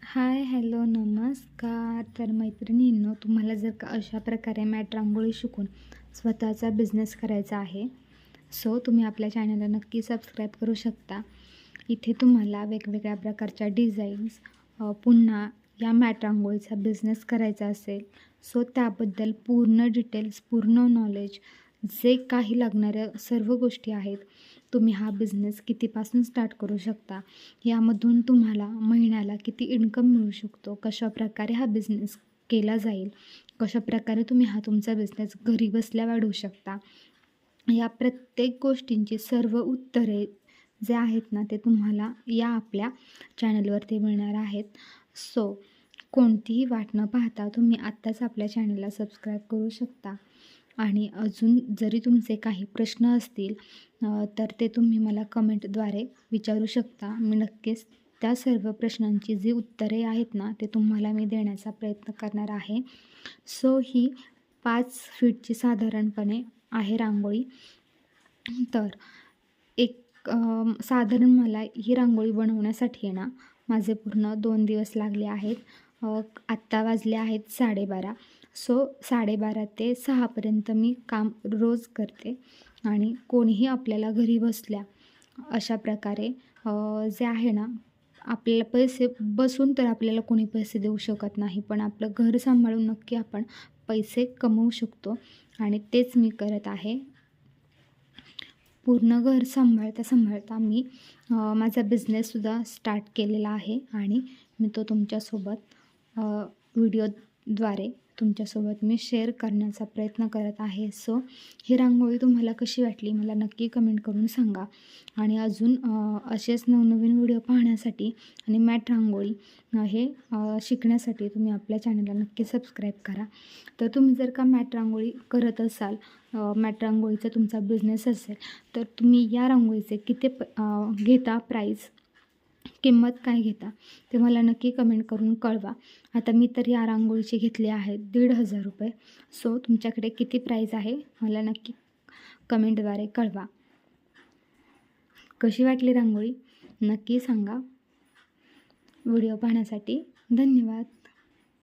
हाय, hello, नमस्कार. तर मैत्रिणींनो, तुम्हाला जर का अशा प्रकारे मॅट रांगोळी शिकून स्वतःचा बिझनेस करायचा आहे, सो तुम्ही आपल्या चॅनलला नक्की सबस्क्राईब करू शकता. इथे तुम्हाला वेगवेगळ्या प्रकारच्या डिझाईन्स पुन्हा या मॅट रांगोळीचा बिझनेस करायचा असेल, सो त्याबद्दल पूर्ण डिटेल्स, पूर्ण नॉलेज, जे काही लागणाऱ्या सर्व गोष्टी आहेत, तुम्ही हा बिझनेस कितीपासून स्टार्ट करू शकता, यामधून तुम्हाला महिन्याला किती इन्कम मिळू शकतो, कशाप्रकारे हा बिझनेस केला जाईल, कशाप्रकारे तुम्ही हा तुमचा बिझनेस घरी बसल्या वाढवू शकता, या प्रत्येक गोष्टींची सर्व उत्तरे जे आहेत ना, ते तुम्हाला या आपल्या चॅनलवरती मिळणार आहेत. सो कोणतीही वाट न पाहता तुम्ही आत्ताच आपल्या चॅनलला सबस्क्राईब करू शकता. आणि अजून जरी तुमचे काही प्रश्न असतील तर ते तुम्ही मला कमेंटद्वारे विचारू शकता. मी नक्कीच त्या सर्व प्रश्नांची जी उत्तरे आहेत ना, ते तुम्हाला मी देण्याचा प्रयत्न करणार आहे. सो ही 5 फीटची साधारणपणे आहे रांगोळी. तर साधारण मला ही रांगोळी बनवण्यासाठी आहे ना, माझे पूर्ण 2 दिवस लागले आहेत. आत्ता वाजले आहेत 12:30. सो 12:30 ते 6 पर्यंत मी काम रोज करते आणि कोणीही आपल्याला घरी बसल्या अशा प्रकारे जे आहे ना, आपल्याला पैसे बसून तर आपल्याला कोणी पैसे देऊ शकत नाही, पण आपलं घर सांभाळून नक्की आपण पैसे कमवू शकतो आणि तेच मी करत आहे. पूर्ण घर सांभाळता मी माझा बिझनेससुद्धा स्टार्ट केलेला आहे आणि मी तो तुमच्यासोबत व्हिडिओद्वारे तुमच्यासोबत मी शेअर करण्याचा प्रयत्न करत आहे. सो ही रांगोळी तुम्हाला कशी वाटली मला नक्की कमेंट करून सांगा. आणि अजून असेच नवनवीन व्हिडिओ पाहण्यासाठी आणि मॅट रांगोळी हे शिकण्यासाठी तुम्ही आपल्या चॅनलला नक्की सबस्क्राईब करा. तर तुम्ही जर का मॅट रांगोळी करत असाल, मॅट रांगोळीचा तुमचा बिझनेस असेल, तर तुम्ही या रांगोळीचे किती घेता प्राईस, किंमत काय घेता, ते मला नक्की कमेंट करून कळवा. आता मी तर या रांगोळीचे घेतले आहेत 1,500 रुपये. सो तुमच्याकडे किती प्राईस आहे मला नक्की कमेंटद्वारे कळवा. कशी वाटली रांगोळी नक्की सांगा. व्हिडिओ पाहण्यासाठी धन्यवाद.